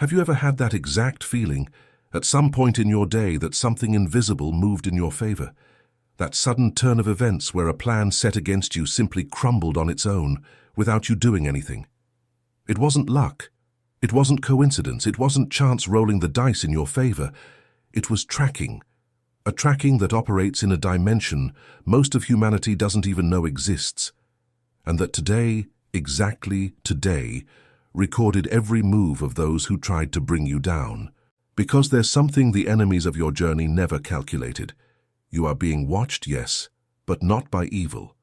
Have you ever had that exact feeling, at some point in your day, that something invisible moved in your favor? That sudden turn of events where a plan set against you simply crumbled on its own, without you doing anything. It wasn't luck. It wasn't coincidence. It wasn't chance rolling the dice in your favor. It was tracking. A tracking that operates in a dimension most of humanity doesn't even know exists. And that today, exactly today, recorded every move of those who tried to bring you down. Because there's something the enemies of your journey never calculated. You are being watched, yes, but not by evil.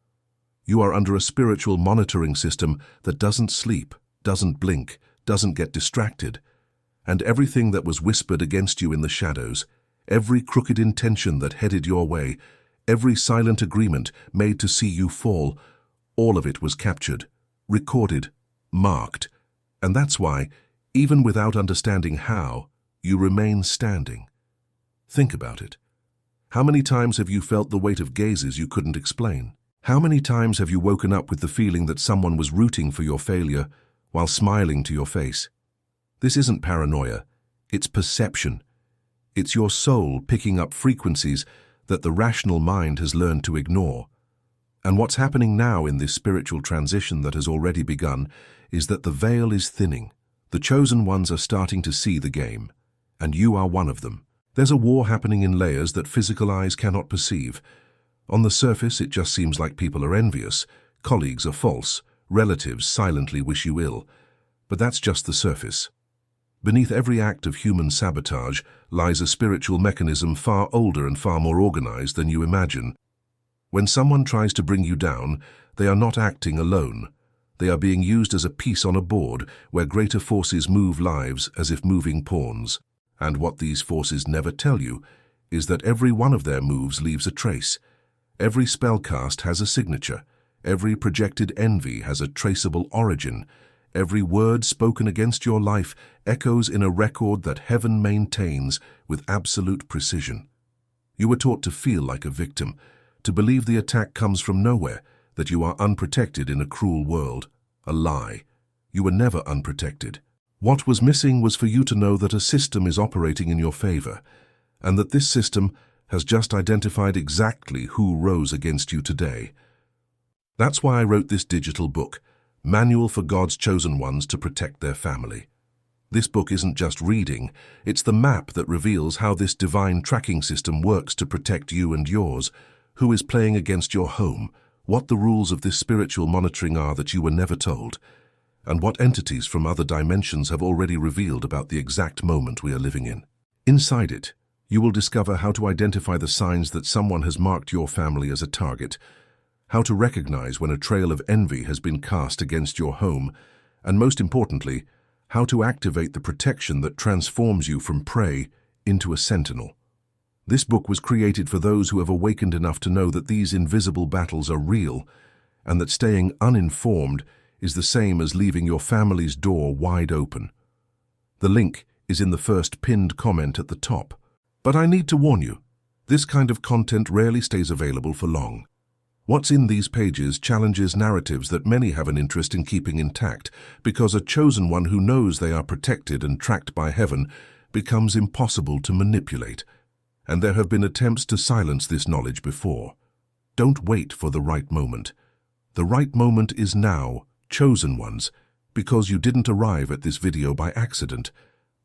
You are under a spiritual monitoring system that doesn't sleep, doesn't blink, doesn't get distracted. And everything that was whispered against you in the shadows, every crooked intention that headed your way, every silent agreement made to see you fall, all of it was captured, recorded, marked. And that's why, even without understanding how, you remain standing. Think about it. How many times have you felt the weight of gazes you couldn't explain? How many times have you woken up with the feeling that someone was rooting for your failure while smiling to your face? This isn't paranoia, it's perception. It's your soul picking up frequencies that the rational mind has learned to ignore. And what's happening now in this spiritual transition that has already begun is that the veil is thinning. The chosen ones are starting to see the game, and you are one of them. There's a war happening in layers that physical eyes cannot perceive. On the surface, it just seems like people are envious, colleagues are false, relatives silently wish you ill. But that's just the surface. Beneath every act of human sabotage lies a spiritual mechanism far older and far more organized than you imagine. When someone tries to bring you down, they are not acting alone. They are being used as a piece on a board where greater forces move lives as if moving pawns. And what these forces never tell you is that every one of their moves leaves a trace. Every spell cast has a signature. Every projected envy has a traceable origin. Every word spoken against your life echoes in a record that heaven maintains with absolute precision. You were taught to feel like a victim, to believe the attack comes from nowhere, that you are unprotected in a cruel world. A lie. You were never unprotected. What was missing was for you to know that a system is operating in your favor, and that this system has just identified exactly who rose against you today. That's why I wrote this digital book, Manual for God's Chosen Ones to Protect Their Family. This book isn't just reading, it's the map that reveals how this divine tracking system works to protect you and yours, who is playing against your home, what the rules of this spiritual monitoring are that you were never told, and what entities from other dimensions have already revealed about the exact moment we are living in. Inside it, you will discover how to identify the signs that someone has marked your family as a target, how to recognize when a trail of envy has been cast against your home, and most importantly, how to activate the protection that transforms you from prey into a sentinel. This book was created for those who have awakened enough to know that these invisible battles are real, and that staying uninformed is the same as leaving your family's door wide open. The link is in the first pinned comment at the top. But I need to warn you, this kind of content rarely stays available for long. What's in these pages challenges narratives that many have an interest in keeping intact, because a chosen one who knows they are protected and tracked by heaven becomes impossible to manipulate. And there have been attempts to silence this knowledge before. Don't wait for the right moment. The right moment is now, chosen ones, because you didn't arrive at this video by accident.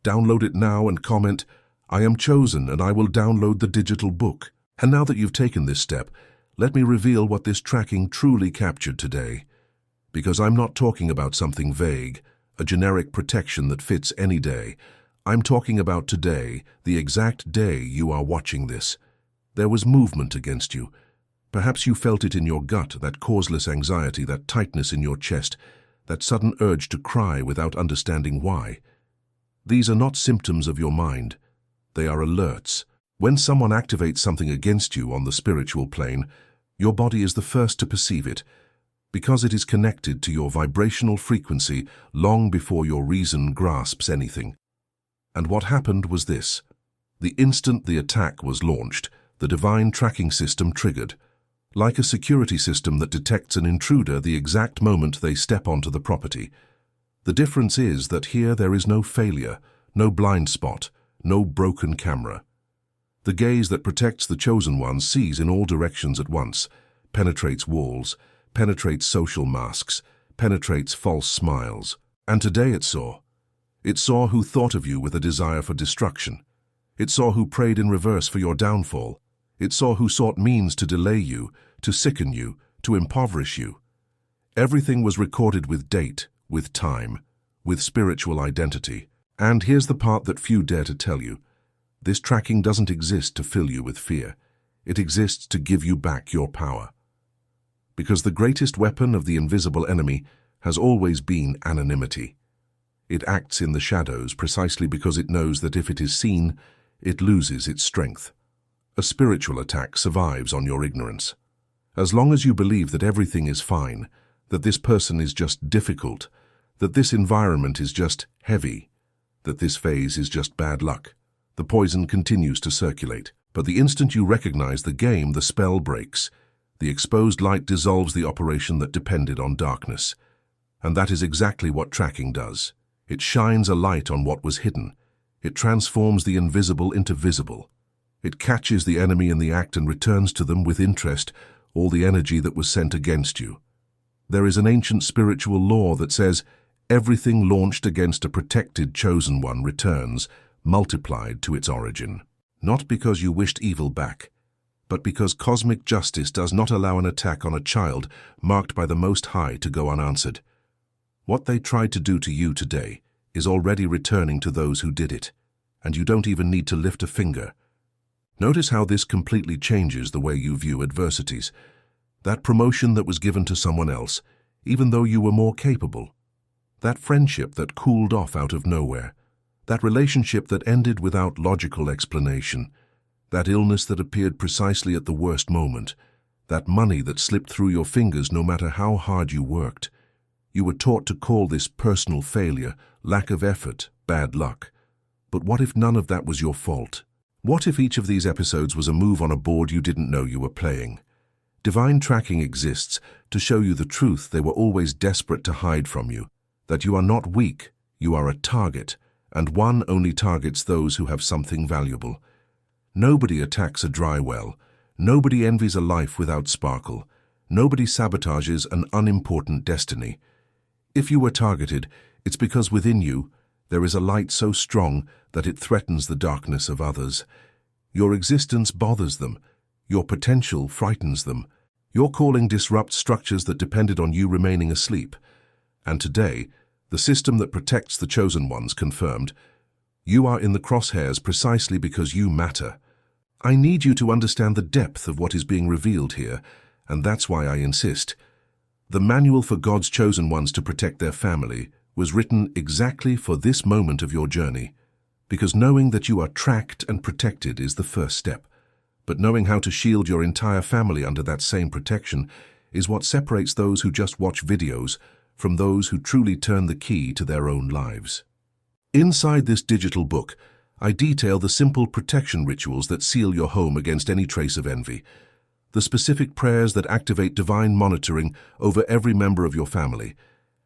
Download it now and comment, "I am chosen and I will download the digital book." And now that you've taken this step, let me reveal what this tracking truly captured today. Because I'm not talking about something vague, a generic protection that fits any day. I'm talking about today, the exact day you are watching this. There was movement against you. Perhaps you felt it in your gut, that causeless anxiety, that tightness in your chest, that sudden urge to cry without understanding why. These are not symptoms of your mind. They are alerts. When someone activates something against you on the spiritual plane, your body is the first to perceive it, because it is connected to your vibrational frequency long before your reason grasps anything. And what happened was this. The instant the attack was launched, the divine tracking system triggered. Like a security system that detects an intruder the exact moment they step onto the property. The difference is that here there is no failure, no blind spot, no broken camera. The gaze that protects the chosen one sees in all directions at once, penetrates walls, penetrates social masks, penetrates false smiles. And today it saw. It saw who thought of you with a desire for destruction. It saw who prayed in reverse for your downfall. It saw who sought means to delay you, to sicken you, to impoverish you. Everything was recorded with date, with time, with spiritual identity. And here's the part that few dare to tell you. This tracking doesn't exist to fill you with fear. It exists to give you back your power. Because the greatest weapon of the invisible enemy has always been anonymity. It acts in the shadows precisely because it knows that if it is seen, it loses its strength. A spiritual attack survives on your ignorance. As long as you believe that everything is fine, that this person is just difficult, that this environment is just heavy, that this phase is just bad luck, the poison continues to circulate. But the instant you recognize the game, the spell breaks. The exposed light dissolves the operation that depended on darkness. And that is exactly what tracking does. It shines a light on what was hidden. It transforms the invisible into visible. It catches the enemy in the act and returns to them with interest all the energy that was sent against you. There is an ancient spiritual law that says everything launched against a protected chosen one returns, multiplied to its origin. Not because you wished evil back, but because cosmic justice does not allow an attack on a child marked by the Most High to go unanswered. What they tried to do to you today is already returning to those who did it, and you don't even need to lift a finger. Notice how this completely changes the way you view adversities. That promotion that was given to someone else, even though you were more capable. That friendship that cooled off out of nowhere. That relationship that ended without logical explanation. That illness that appeared precisely at the worst moment. That money that slipped through your fingers no matter how hard you worked. You were taught to call this personal failure, lack of effort, bad luck. But what if none of that was your fault? What if each of these episodes was a move on a board you didn't know you were playing? Divine tracking exists to show you the truth they were always desperate to hide from you, that you are not weak, you are a target, and one only targets those who have something valuable. Nobody attacks a dry well. Nobody envies a life without sparkle. Nobody sabotages an unimportant destiny. If you were targeted, it's because within you, there is a light so strong that it threatens the darkness of others. Your existence bothers them. Your potential frightens them. Your calling disrupts structures that depended on you remaining asleep. And today, the system that protects the chosen ones confirmed, you are in the crosshairs precisely because you matter. I need you to understand the depth of what is being revealed here, and that's why I insist. The manual for God's chosen ones to protect their family was written exactly for this moment of your journey, because knowing that you are tracked and protected is the first step. But knowing how to shield your entire family under that same protection is what separates those who just watch videos from those who truly turn the key to their own lives. Inside this digital book, I detail the simple protection rituals that seal your home against any trace of envy, the specific prayers that activate divine monitoring over every member of your family,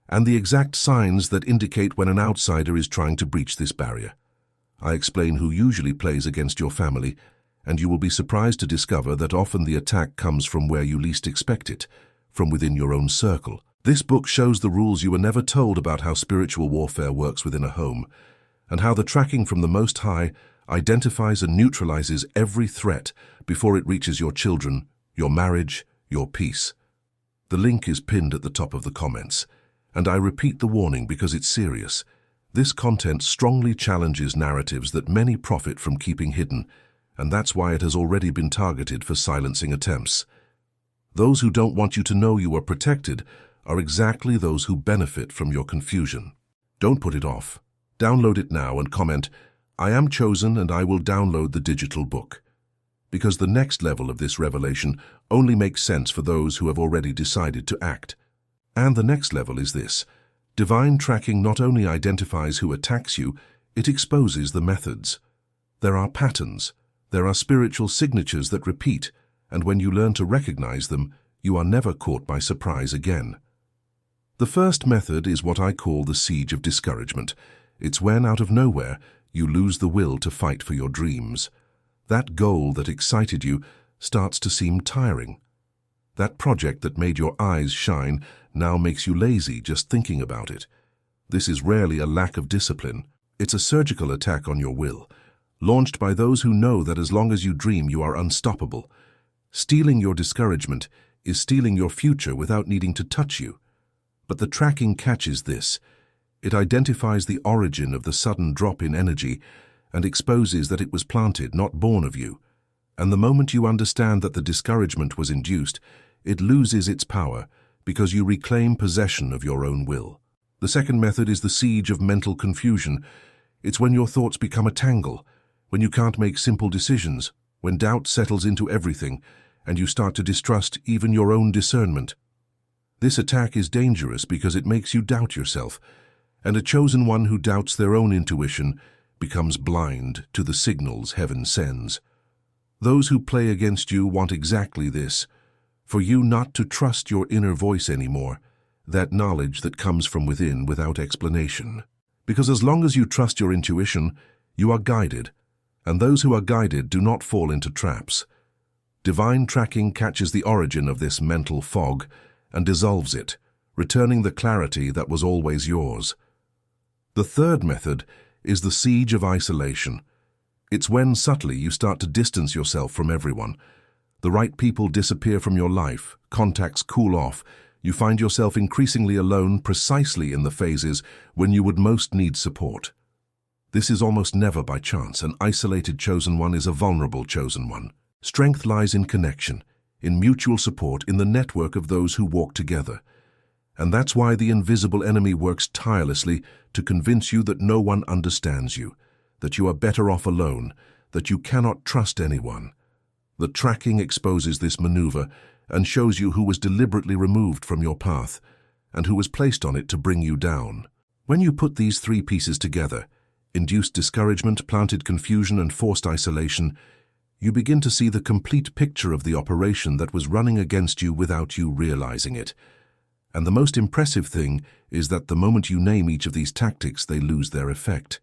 and the exact signs that indicate when an outsider is trying to breach this barrier. I explain who usually plays against your family, and you will be surprised to discover that often the attack comes from where you least expect it, from within your own circle. This book shows the rules you were never told about how spiritual warfare works within a home, and how the tracking from the Most High identifies and neutralizes every threat before it reaches your children, your marriage, your peace. The link is pinned at the top of the comments, and I repeat the warning because it's serious. This content strongly challenges narratives that many profit from keeping hidden, and that's why it has already been targeted for silencing attempts. Those who don't want you to know you are protected are exactly those who benefit from your confusion. Don't put it off. Download it now and comment, "I am chosen and I will download the digital book." Because the next level of this revelation only makes sense for those who have already decided to act. And the next level is this. Divine tracking not only identifies who attacks you, it exposes the methods. There are patterns. There are spiritual signatures that repeat, and when you learn to recognize them, you are never caught by surprise again. The first method is what I call the siege of discouragement. It's when, out of nowhere, you lose the will to fight for your dreams. That goal that excited you starts to seem tiring. That project that made your eyes shine now makes you lazy just thinking about it. This is rarely a lack of discipline. It's a surgical attack on your will, launched by those who know that as long as you dream, you are unstoppable. Stealing your discouragement is stealing your future without needing to touch you. But the tracking catches this. It identifies the origin of the sudden drop in energy and exposes that it was planted, not born of you. And the moment you understand that the discouragement was induced, it loses its power because you reclaim possession of your own will. The second method is the siege of mental confusion. It's when your thoughts become a tangle, when you can't make simple decisions, when doubt settles into everything, and you start to distrust even your own discernment. This attack is dangerous because it makes you doubt yourself, and a chosen one who doubts their own intuition becomes blind to the signals heaven sends. Those who play against you want exactly this, for you not to trust your inner voice anymore, that knowledge that comes from within without explanation. Because as long as you trust your intuition, you are guided, and those who are guided do not fall into traps. Divine tracking catches the origin of this mental fog and dissolves it, returning the clarity that was always yours. The third method is the siege of isolation. It's when subtly you start to distance yourself from everyone. The right people disappear from your life, contacts cool off, you find yourself increasingly alone precisely in the phases when you would most need support. This is almost never by chance. An isolated chosen one is a vulnerable chosen one. Strength lies in connection, in mutual support, in the network of those who walk together. And that's why the invisible enemy works tirelessly to convince you that no one understands you, that you are better off alone, that you cannot trust anyone. The tracking exposes this maneuver and shows you who was deliberately removed from your path and who was placed on it to bring you down. When you put these three pieces together, induced discouragement, planted confusion, and forced isolation, you begin to see the complete picture of the operation that was running against you without you realizing it. And the most impressive thing is that the moment you name each of these tactics, they lose their effect.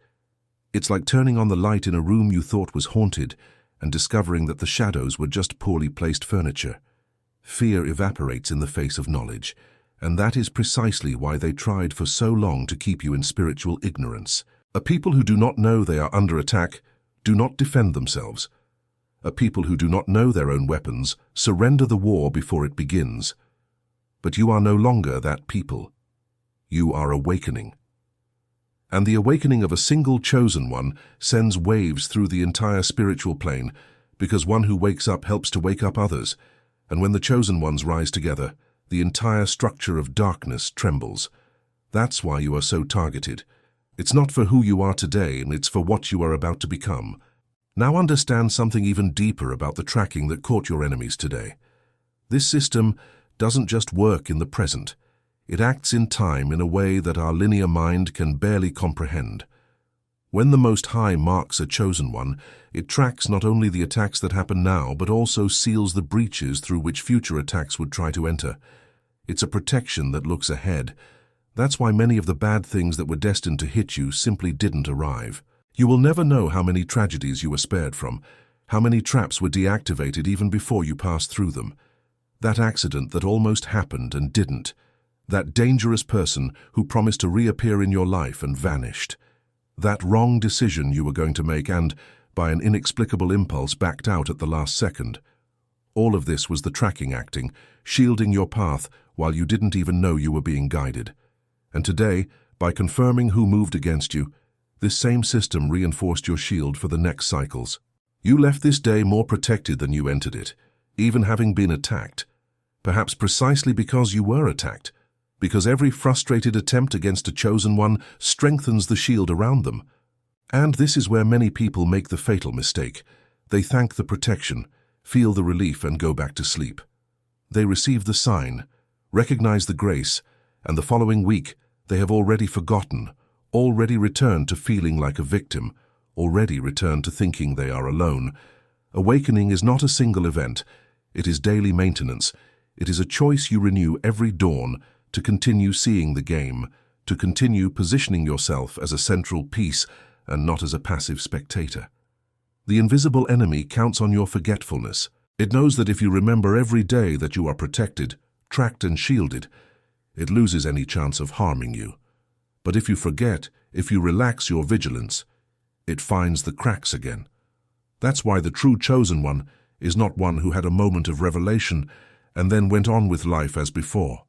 It's like turning on the light in a room you thought was haunted and discovering that the shadows were just poorly placed furniture. Fear evaporates in the face of knowledge, and that is precisely why they tried for so long to keep you in spiritual ignorance. A people who do not know they are under attack do not defend themselves. A people who do not know their own weapons surrender the war before it begins. But you are no longer that people. You are awakening. And the awakening of a single chosen one sends waves through the entire spiritual plane, because one who wakes up helps to wake up others, and when the chosen ones rise together, the entire structure of darkness trembles. That's why you are so targeted. It's not for who you are today, and it's for what you are about to become. Now understand something even deeper about the tracking that caught your enemies today. This system doesn't just work in the present. It acts in time in a way that our linear mind can barely comprehend. When the Most High marks a chosen one, it tracks not only the attacks that happen now, but also seals the breaches through which future attacks would try to enter. It's a protection that looks ahead. That's why many of the bad things that were destined to hit you simply didn't arrive. You will never know how many tragedies you were spared from, how many traps were deactivated even before you passed through them. That accident that almost happened and didn't. That dangerous person who promised to reappear in your life and vanished. That wrong decision you were going to make and, by an inexplicable impulse, backed out at the last second. All of this was the tracking acting, shielding your path while you didn't even know you were being guided. And today, by confirming who moved against you, this same system reinforced your shield for the next cycles. You left this day more protected than you entered it, even having been attacked. Perhaps precisely because you were attacked, because every frustrated attempt against a chosen one strengthens the shield around them. And this is where many people make the fatal mistake. They thank the protection, feel the relief, and go back to sleep. They receive the sign, recognize the grace, and the following week they have already forgotten, already returned to feeling like a victim, already returned to thinking they are alone. Awakening is not a single event. It is daily maintenance. It is a choice you renew every dawn to continue seeing the game, to continue positioning yourself as a central piece and not as a passive spectator. The invisible enemy counts on your forgetfulness. It knows that if you remember every day that you are protected, tracked and shielded, it loses any chance of harming you. But if you forget, if you relax your vigilance, it finds the cracks again. That's why the true chosen one is not one who had a moment of revelation and then went on with life as before.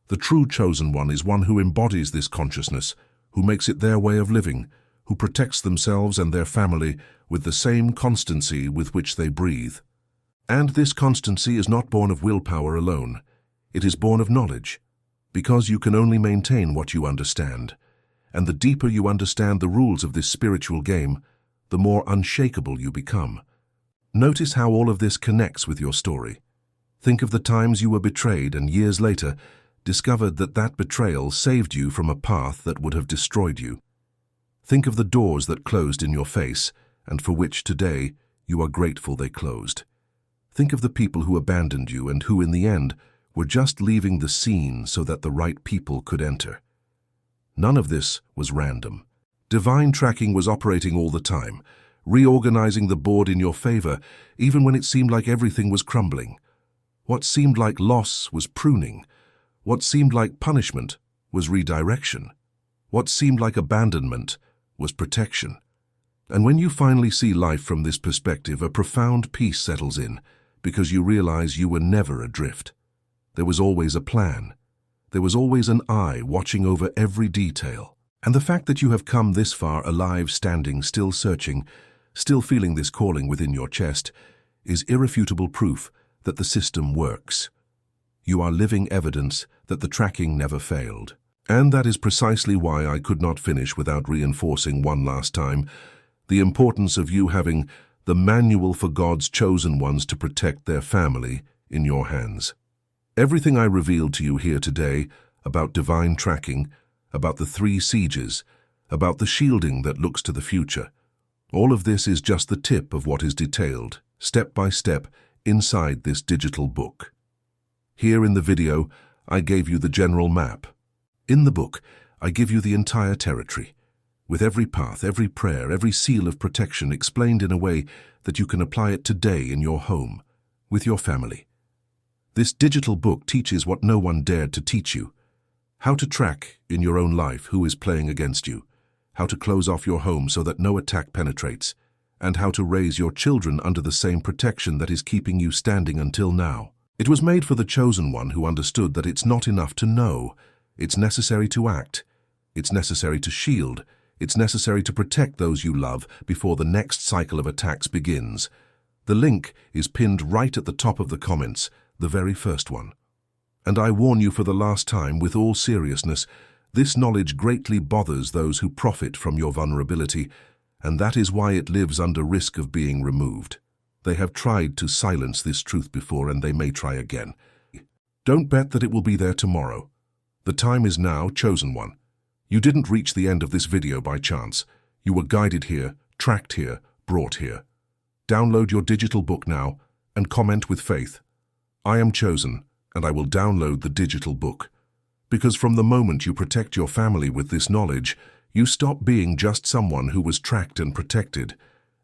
The true chosen one is one who embodies this consciousness, who makes it their way of living, who protects themselves and their family with the same constancy with which they breathe. And this constancy is not born of willpower alone. It is born of knowledge, because you can only maintain what you understand. And the deeper you understand the rules of this spiritual game, the more unshakable you become. Notice how all of this connects with your story. Think of the times you were betrayed and years later discovered that that betrayal saved you from a path that would have destroyed you. Think of the doors that closed in your face and for which today you are grateful they closed. Think of the people who abandoned you and who in the end were just leaving the scene so that the right people could enter. None of this was random. Divine tracking was operating all the time, reorganizing the board in your favor, even when it seemed like everything was crumbling. What seemed like loss was pruning. What seemed like punishment was redirection. What seemed like abandonment was protection. And when you finally see life from this perspective, a profound peace settles in, because you realize you were never adrift. There was always a plan. There was always an eye watching over every detail. And the fact that you have come this far alive, standing, still searching, still feeling this calling within your chest, is irrefutable proof that the system works. You are living evidence that the tracking never failed. And that is precisely why I could not finish without reinforcing one last time the importance of you having the manual for God's chosen ones to protect their family in your hands. Everything I revealed to you here today about divine tracking, about the 3 sieges, about the shielding that looks to the future, all of this is just the tip of what is detailed, step by step, inside this digital book. Here in the video, I gave you the general map. In the book, I give you the entire territory, with every path, every prayer, every seal of protection explained in a way that you can apply it today in your home, with your family. This digital book teaches what no one dared to teach you: how to track in your own life who is playing against you, how to close off your home so that no attack penetrates, and how to raise your children under the same protection that is keeping you standing until now. It was made for the chosen one who understood that it's not enough to know, it's necessary to act, it's necessary to shield, it's necessary to protect those you love before the next cycle of attacks begins. The link is pinned right at the top of the comments, the very first one. And I warn you for the last time, with all seriousness, this knowledge greatly bothers those who profit from your vulnerability, and that is why it lives under risk of being removed. They have tried to silence this truth before, and they may try again. Don't bet that it will be there tomorrow. The time is now, chosen one. You didn't reach the end of this video by chance. You were guided here, tracked here, brought here. Download your digital book now and comment with faith: I am chosen, and I will download the digital book. Because from the moment you protect your family with this knowledge, you stop being just someone who was tracked and protected,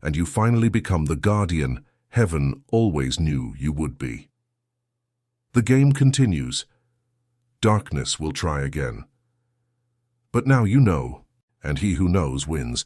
and you finally become the guardian heaven always knew you would be. The game continues. Darkness will try again. But now you know, and he who knows wins.